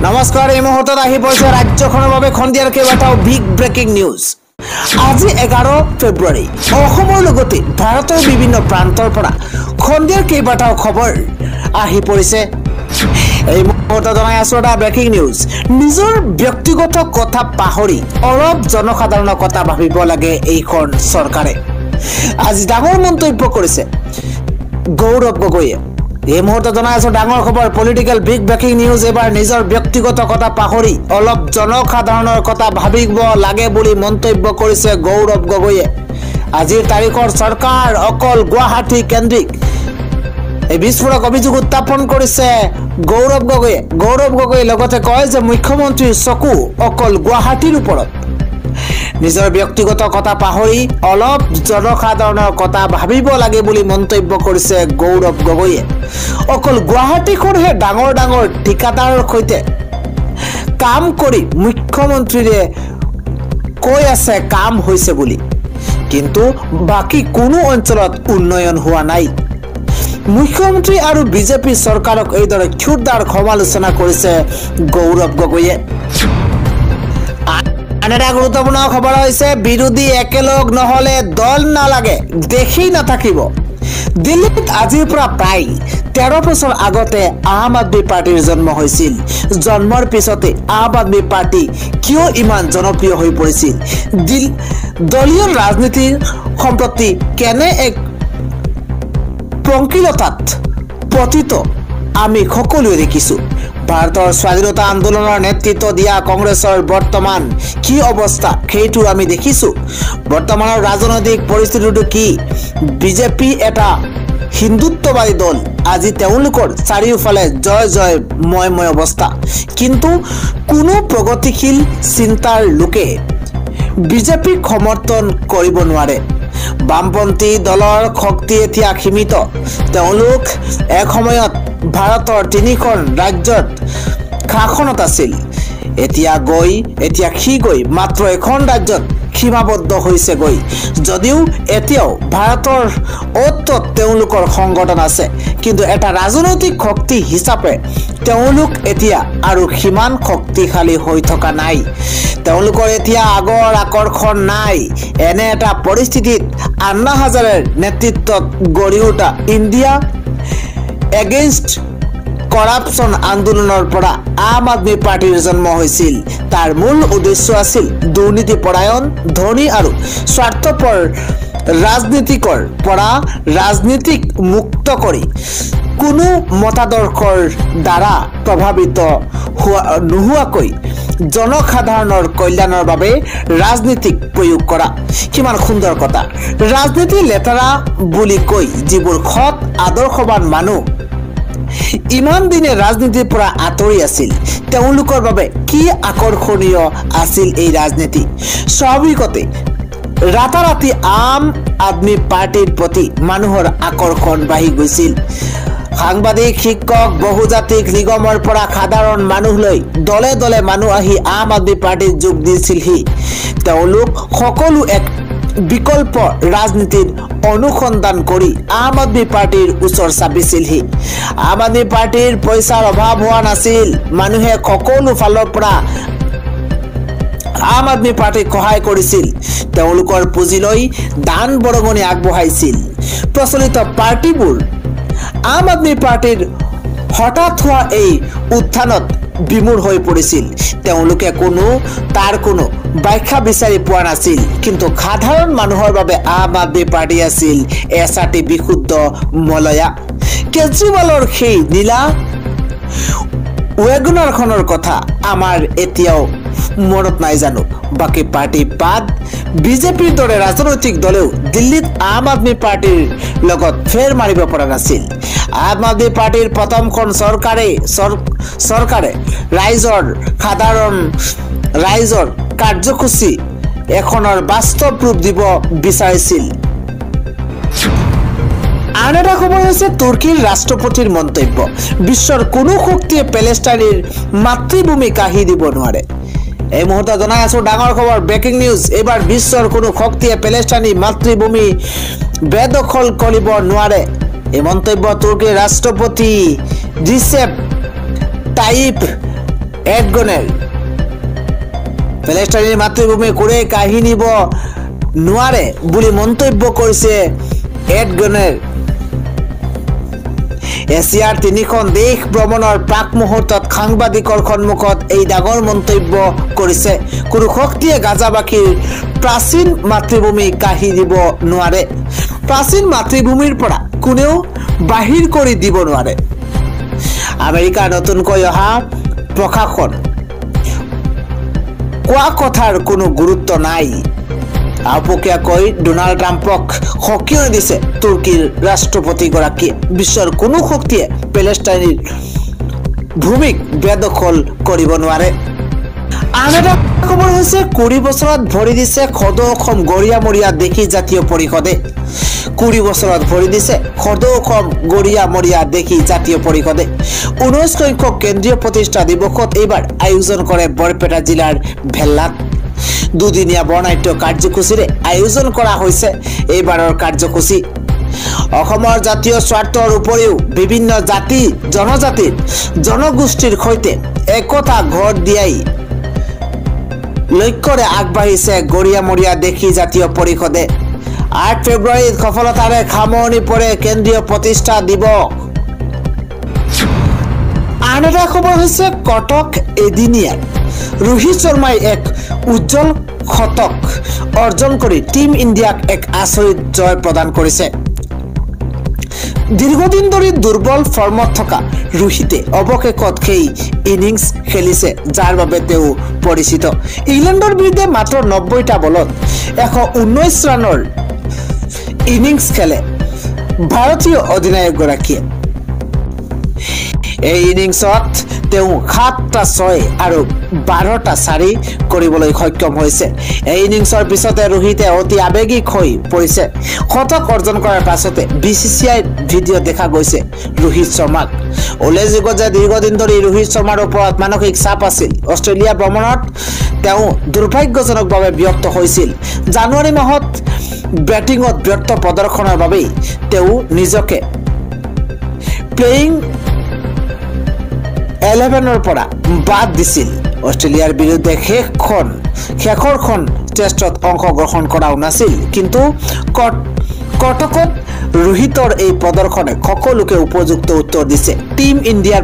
নমস্কাৰ এই মুহূৰ্তত আহি পৰিছে ৰাজ্যখনৰ বাবে খন্দিয়াৰ কেইবাটাও বিগ ব্ৰেকিং নিউজ। আজি 11 ফেব্ৰুৱাৰী অসমৰ লগতে ভাৰতৰ বিভিন্ন প্ৰান্তৰ পৰা খন্দিয়াৰ কেইবাটাও খবৰ আহি পৰিছে। এই মুহূৰ্তত জনাই আছো এটা ব্ৰেকিং নিউজ। নিজৰ ব্যক্তিগত কথা পাহৰি অলপ জনসাধাৰণৰ কথা ভাবিব লাগে এইখন চৰকাৰে। আজি ডাঙৰ মন্তব্য কৰিছে গৌৰৱ গগৈয়ে। এই মুহূৰ্তত জনাই আছো ডাঙৰ খবৰ, পলিটিক্যাল বিগ ব্ৰেকিং নিউজ। এবাৰ নিজৰ ব্যক্তিগত কথা পাহৰি অলপ জনসাধাৰণৰ কথা ভাবিব লাগে বুলি মন্তব্য কৰিছে গৌৰৱ গগৈয়ে। আজিৰ তাৰিখৰ চৰকাৰ অকল গুৱাহাটী কেন্দ্ৰিক এই বিস্ফোৰক অভিযোগ উত্থাপন কৰিছে গৌৰৱ গগৈয়ে। গৌৰৱ গগৈয়ে লগতে কয় যে মুখ্যমন্ত্ৰীৰ চকু অকল গুৱাহাটীৰ ওপৰত। নিজৰ ব্যক্তিগত কথা পাহৰি অলপ জনসাধাৰণৰ কথা ভাবিব লাগে বুলি মন্তব্য কৰিছে গৌৰৱ গগৈয়ে। অকল গুৱাহাটীখনহে ডাঙৰ ডাঙৰ ঠিকাদাৰৰ সৈতে কাম কৰি মুখ্যমন্ত্ৰীৰে কৈ আছে কাম হৈছে বুলি, কিন্তু বাকী কোনো অঞ্চলত উন্নয়ন হোৱা নাই। মুখ্যমন্ত্ৰী আৰু বিজেপি চৰকাৰক এইদৰে ক্ষুদ্ৰ সমালোচনা কৰিছে গৌৰৱ গগৈয়ে। আন এটা গুৰুত্বপূৰ্ণ খবৰ হৈছে বিৰোধী একেলগ নহলে দল নালাগে, দেখি নাথাকিব। দিল্লীত আজিৰ পৰা প্ৰায় 13 বছৰ আগতে আম আদমি পাৰ্টিৰ জন্ম হৈছিল। জন্মৰ পিছতে আম আদমি পাৰ্টি কিয় ইমান জনপ্ৰিয় হৈ পৰিছিল? দলীয় ৰাজনীতিৰ সম্প্ৰতি কেনে এক পংকিলতাত পতিত আমি সকলোৱে দেখিছো। ভাৰতৰ স্বাধীনতা আন্দোলনৰ নেতৃত্ব দিয়া কংগ্ৰেছৰ বৰ্তমান কি অৱস্থা সেইটো আমি দেখিছো। বৰ্তমানৰ ৰাজনৈতিক পৰিস্থিতিটো কি? বিজেপি এটা হিন্দুত্ববাদী দল। আজি তেওঁলোকৰ চাৰিওফালে জয় জয় ময় অৱস্থা, কিন্তু কোনো প্ৰগতিশীল চিন্তাৰ লোকে বিজেপিক সমৰ্থন কৰিব নোৱাৰে। বামপন্থী দলৰ শক্তি এতিয়া সীমিত। তেওঁলোক এক সময়ত ভাৰতৰ 3খন ৰাজ্যত শাসনত আছিল। এতিয়া সি গৈ মাত্ৰ এখন ৰাজ্যত সীমাবদ্ধ হৈছে গৈ। যদিও এতিয়াও ভাৰতৰ অতত তেওঁলোকৰ সংগঠন আছে, কিন্তু এটা ৰাজনৈতিক শক্তি হিচাপে তেওঁলোক এতিয়া আৰু সিমান শক্তিশালী হৈ থকা নাই। তেওঁলোকৰ এতিয়া আগৰ আকৰ্ষণ নাই। এনে এটা পৰিস্থিতিত আন্না হাজাৰেৰ নেতৃত্বত গঢ়ি উঠা ইণ্ডিয়া এগেইনষ্ট কৰাপশ্যন আন্দোলনৰ পৰা আম আদমি পাৰ্টিৰ জন্ম হৈছিল। তাৰ মূল উদ্দেশ্য আছিল দুৰ্নীতিপৰায়ণ, ধনী আৰু স্বাৰ্থপৰ ৰাজনীতিকৰ পৰা ৰাজনীতিক মুক্ত কৰি কোনো মতাদৰ্শৰ দ্বাৰা প্ৰভাৱিত নোহোৱাকৈ জনসাধাৰণৰ কল্যাণৰ বাবে ৰাজনীতিক প্ৰয়োগ কৰা। কিমান সুন্দৰ কথা। ৰাজনীতি লেতেৰা বুলি কৈ যিবোৰ সৎ আদৰ্শৱান মানুহ ইমান দিনে ৰাজনীতিৰ পৰা আঁতৰি আছিল, তেওঁলোকৰ বাবে কি আকৰ্ষণীয় আছিল এই ৰাজনীতি? স্বাভাৱিকতে ৰাতাৰাতি আম আদমি পাৰ্টিৰ প্ৰতি মানুহৰ আকৰ্ষণ বাঢ়ি গৈছিল। সাংবাদিক, শিক্ষক, বহুজাতিক নিগমৰ পৰা সাধাৰণ মানুহলৈ দলে দলে মানুহ আহি আম আদমি পাৰ্টিত যোগ দিছিলহি। তেওঁলোক সকলো এক বিকল্প ৰাজনীতিৰ অনুসন্ধান কৰি আম আদমি পাৰ্টিৰ ওচৰ চাপিছিলহি। আম আদমি পাৰ্টিৰ পইচাৰ অভাৱ হোৱা নাছিল। মানুহে সকলো ফালৰ পৰা আম আদমি পাৰ্টিক সহায় কৰিছিল। তেওঁলোকৰ পুঁজিলৈ দান বৰঙণি আগবঢ়াইছিল। প্ৰচলিত পাৰ্টিবোৰ আম আদমি পাৰ্টিৰ হঠাৎ হোৱা এই উত্থানত বিমূঢ় হৈ পৰিছিল। তেওঁলোকে তাৰ কোনো ব্যাখ্যা বিচাৰি পোৱা নাছিল, কিন্তু সাধাৰণ মানুহৰ বাবে আম আদমি পাৰ্টি আছিল এছাটি বিশুদ্ধ মলয়া। কেজৰিৱালৰ সেই নীলা ৱেগনাৰখনৰ কথা আমাৰ এতিয়াও মনত নাই জানো? বাকী পাৰ্টি বাদ বিজেপিৰ দৰে ৰাজনৈতিক দলেও দিল্লীত আম আদমি পাৰ্টিৰ লগত ফেৰ মাৰিব পৰা নাছিল। আম আদমি পাৰ্টিৰ প্ৰথমখন চৰকাৰে ৰাইজৰ কাৰ্যসূচী এখনৰ বাস্তৱ ৰূপ দিব বিচাৰিছিল। আন এটা খবৰ হৈছে তুৰ্কীৰ ৰাষ্ট্ৰপতিৰ মন্তব্য। বিশ্বৰ কোনো শক্তিয়ে পেলেষ্টাইনৰ মাতৃভূমি কাঢ়ি দিব নোৱাৰে। এই মুহূৰ্তত জনাই আছো ডাঙৰ খবৰ, ব্ৰেকিং নিউজ। এইবাৰ বিশ্বৰ কোনো শক্তিয়ে পেলেষ্টাইনী মাতৃভূমি বেদখল কৰিব নোৱাৰে। এই মন্তব্য তুৰ্কীৰ ৰাষ্ট্ৰপতি ৰিচেপ তাইপ এডগনেৰ প্যালেষ্টাইনেৰ মাতৃভূমি কোনে কাঢ়ি নিব নোৱাৰে বুলি মন্তব্য কৰিছে এডগনেৰ এছিয়াৰ 3খন দেশ ভ্ৰমণৰ প্ৰাক মুহূৰ্তত সাংবাদিকৰ সন্মুখত এই ডাঙৰ মন্তব্য কৰিছে কোনো শক্তিয়ে গাজাবাসীৰ প্ৰাচীন মাতৃভূমি কাঢ়ি দিব নোৱাৰে প্ৰাচীন মাতৃভূমিৰ পৰা কোনেও বাহিৰ কৰি দিব নোৱাৰে আমেৰিকাৰ নতুনকৈ অহা প্ৰশাসন কোৱা কথাৰ কোনো গুৰুত্ব নাই আপকিয়াকৈ ডোনাল্ড ট্ৰাম্পক সকিয়াই দিছে তুৰ্কীৰ ৰাষ্ট্ৰপতিগৰাকীয়ে বিশ্বৰ কোনো শক্তিয়ে প্যালেষ্টাইনৰ ভূমিক বেদখল কৰিব নোৱাৰে আন এটা খবৰ হৈছে 20 বছৰত ভৰি দিছে খদ অসম গৰিয়ামৰীয়া দেশী জাতীয় পৰিষদে 20 বছৰত ভৰি দিছে খদ অসম গৰিয়ামৰীয়া দেশী জাতীয় পৰিষদে 19 সংখ্যক কেন্দ্ৰীয় প্ৰতিষ্ঠা দিৱসত এইবাৰ আয়োজন কৰে বৰপেটা জিলাৰ ভেল্লাত দুদিনীয়া বৰ্ণাঢ্য কাৰ্যসূচীৰে আয়োজন কৰা হৈছে এইবাৰৰ কাৰ্যসূচী অসমৰ জাতীয় স্বাৰ্থৰ উপৰিও বিভিন্ন জাতি জনজাতিৰ জনগোষ্ঠীৰ সৈতে একতা ঘৰ দিয়াই লক্ষ্যৰে আগবাঢ়িছে গৰিয়ামৰীয়া দেশী জাতীয় পৰিষদে 8 ফেব্ৰুৱাৰীত সফলতাৰে সামৰণি পৰে কেন্দ্ৰীয় প্ৰতিষ্ঠা দিৱস আন এটা খবৰ হৈছে কটক এদিনীয়া ৰোহিত শৰ্মাই এক উজ্জ্বল শতক অৰ্জন কৰি টিম ইণ্ডিয়াক এক আচৰিত জয় প্ৰদান কৰিছে দীৰ্ঘদিন ধৰি দুৰ্বল ফৰ্মত থকা ৰোহিতে অৱশেষত সেই ইনিংছ খেলিছে যাৰ বাবে তেওঁ পৰিচিত ইংলেণ্ডৰ বিৰুদ্ধে মাত্ৰ 90টা বলত 119 ৰানৰ ইনিংছ খেলে ভাৰতীয় অধিনায়কগৰাকীয়ে এই ইনিংছত তেওঁ 7টা 6 আৰু 12টা 4 কৰিবলৈ সক্ষম হৈছে এই ইনিংছৰ পিছতে ৰোহিতে অতি আবেগিক হৈ পৰিছে শতক অৰ্জন কৰাৰ পাছতে বিসিসিআই ভিডিঅ' দেখা গৈছে ৰোহিত শৰ্মাক উল্লেখযোগ্য যে দীৰ্ঘদিন ধৰি ৰোহিত শৰ্মাৰ ওপৰত মানসিক চাপ আছিল অষ্ট্ৰেলিয়া ভ্ৰমণত তেওঁ দুৰ্ভাগ্যজনকভাৱে বিৰক্ত হৈছিল জানুৱাৰী মাহত বেটিঙত ব্যৰ্থ প্ৰদৰ্শনৰ বাবে তেওঁ নিজকে প্লেইং 11ৰ পৰা বাদ দিছিল অষ্ট্ৰেলিয়াৰ বিৰুদ্ধে শেষৰখন টেষ্টত অংশগ্ৰহণ কৰাও নাছিল কিন্তু কটকত ৰোহিতৰ এই প্ৰদৰ্শনে সকলোকে উপযুক্ত উত্তৰ দিছে টিম ইণ্ডিয়াৰ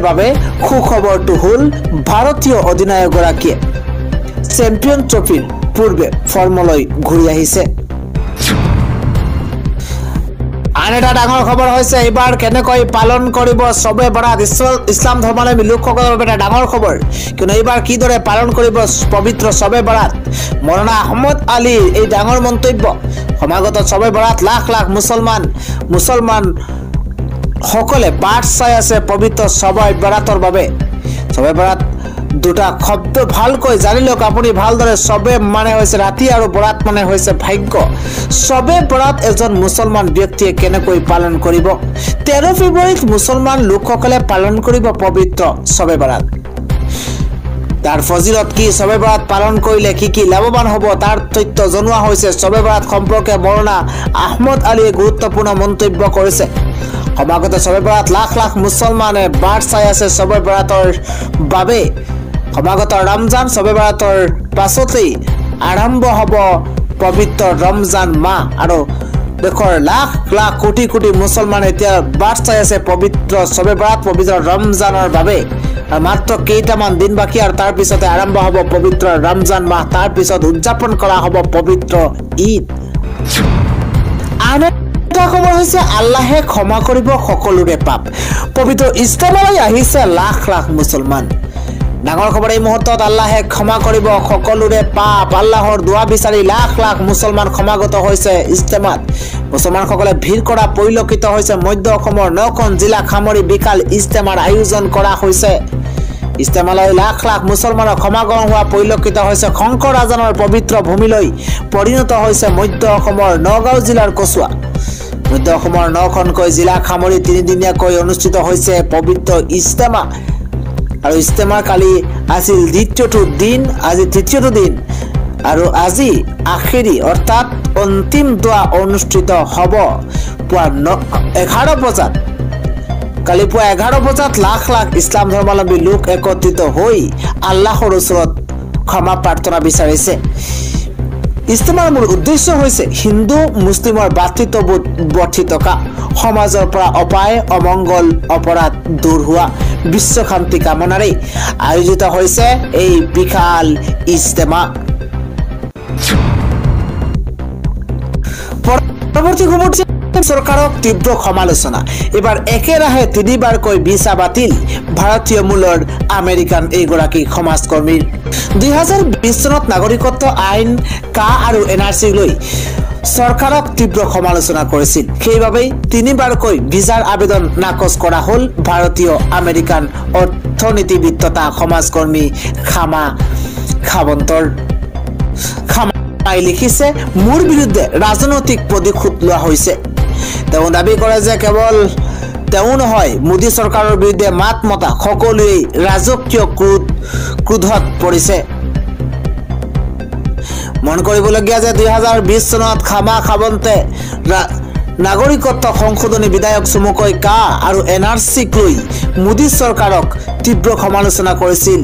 বাবে সুখবৰটো হ'ল ভাৰতীয় অধিনায়কগৰাকীয়ে চেম্পিয়ন ট্ৰফিৰ পূৰ্বে ফৰ্মলৈ ঘূৰি আহিছে আন এটা ডাঙৰ খবৰ হৈছে এইবাৰ কেনেকৈ পালন কৰিব সবে বৰাত ইছলাম ধৰ্মাৱলম্বী লোকসকলৰ বাবে এটা ডাঙৰ খবৰ কিয়নো এইবাৰ কিদৰে পালন কৰিব পবিত্ৰ সবে বৰাত মৌলানা আহমদ আলীৰ এই ডাঙৰ মন্তব্য সমাগত সবে বৰাত লাখ লাখ মুছলমান সকলে বাট চাই আছে পবিত্ৰ সবে বৰাতৰ বাবে সবে বৰাত দুটা শব্দ ভালকৈ জানি লওক আপুনি ভালদৰে সবে মানে হৈছে ৰাতি আৰু বৰাত মানে হৈছে ভাগ্য সবে বৰাত এজন মুছলমান ব্যক্তিয়ে কেনেকৈ পালন কৰিব 13 ফেব্ৰুৱাৰীত মুছলমান লোকসকলে পালন কৰিব পবিত্ৰ সবে বৰাত তাৰ ফজিলত কি সবে বৰাত পালন কৰিলে কি লাভৱান হ'ব তাৰ তথ্য জনোৱা হৈছে সবে বৰাত সম্পৰ্কে মৌলানা আহমদ আলীয়ে গুৰুত্বপূৰ্ণ মন্তব্য কৰিছে সমাগত সবে বৰাত লাখ লাখ মুছলমানে বাট চাই আছে সবে বৰাতৰ বাবে সমাগত ৰমজান সবে বৰাতৰ পাছতেই আৰম্ভ হ'ব পবিত্ৰ ৰমজান মাহ আৰু দেশৰ লাখ লাখ কোটি কোটি মুছলমান এতিয়া বাট চাই আছে পবিত্ৰ সবে বৰাত পবিত্ৰ ৰমজানৰ বাবে মাত্ৰ কেইটামান দিন বাকী আৰু তাৰ পিছতে আৰম্ভ হ'ব পবিত্ৰ ৰমজান মাহ তাৰ পিছত উদযাপন কৰা হ'ব পবিত্ৰ ঈদ আন এটা খবৰ হৈছে আল্লাহে ক্ষমা কৰিব সকলোৰে পাপ পবিত্ৰ ইষ্টাৰলৈ আহিছে লাখ লাখ মুছলমান ডাঙৰ খবৰ এই মুহূৰ্তত আল্লাহে ক্ষমা কৰিব সকলোৰে পাপ আল্লাহৰ দোৱা বিচাৰি লাখ লাখ মুছলমান সমাগত হৈছে ইস্তেমাত মুছলমানসকলে ভিৰ কৰা পৰিলক্ষিত হৈছে মধ্য অসমৰ 9খন জিলা সামৰি বিশাল ইস্তেমাৰ আয়োজন কৰা হৈছে ইস্তেমালৈ লাখ লাখ মুছলমানৰ সমাগম হোৱা পৰিলক্ষিত হৈছে শংকৰ আজানৰ পবিত্ৰ ভূমিলৈ পৰিণত হৈছে মধ্য অসমৰ নগাঁও জিলাৰ কচুৱা মধ্য অসমৰ 9খনকৈ জিলা সামৰি 3 দিনীয়াকৈ অনুষ্ঠিত হৈছে পবিত্ৰ ইস্তেমা আৰু ইস্তেমাৰ কালি আছিল দ্বিতীয়টো দিন আজি তৃতীয়টো দিন আৰু আজি আখেৰী অৰ্থাৎ অন্তিম দোৱা অনুষ্ঠিত হ'ব পুৱা 11 বজাত কালি পুৱা 11 বজাত লাখ লাখ ইছলাম ধৰ্মাৱলম্বী লোক একত্ৰিত হৈ আল্লাহৰ ওচৰত ক্ষমা প্ৰাৰ্থনা বিচাৰিছে। ইস্তেমাৰ মূল উদ্দেশ্য হৈছে হিন্দু মুছলিমৰ ভাতৃত্ববোধ বৰ্তি থকা, সমাজৰ পৰা অপায় অমংগল অপৰাধ দূৰ হোৱা, বিশ্ব শান্তি কামনাৰে আয়োজিত হৈছে এই বিশাল ইস্তেমা। পৰৱৰ্তী সময়ত চৰকাৰক তীব্ৰ সমালোচনা। এবাৰ একেৰাহে 3বাৰকৈ ভিছা বাতিল ভাৰতীয় মূলৰ আমেৰিকান এইগৰাকী সমাজকৰ্মীৰ। 2020 চনত নাগৰিকত্ব আইন কা আৰু NRC লৈ চৰকাৰক তীব্ৰ সমালোচনা কৰিছিল। সেইবাবেই 3বাৰকৈ ভিছাৰ আবেদন নাকচ কৰা হ'ল ভাৰতীয় আমেৰিকান অৰ্থনীতিবিদ তথা সমাজকৰ্মী খামা খাৱন্তৰ। খামাই লিখিছে, মোৰ বিৰুদ্ধে ৰাজনৈতিক প্ৰতিশোধ লোৱা হৈছে। তেওঁ দাবী কৰে যে কেৱল তেওঁ নহয়, মোদী চৰকাৰৰ বিৰুদ্ধে মাত মতা সকলোৱেই ৰাজকীয় ক্ৰোধত পৰিছে। মন কৰিবলগীয়া যে 2020 চনত খামা খাৱন্তে নাগৰিকত্ব সংশোধনী বিধায়ক চমুকৈ কা আৰু NRCক লৈ মোদী চৰকাৰক তীব্ৰ সমালোচনা কৰিছিল।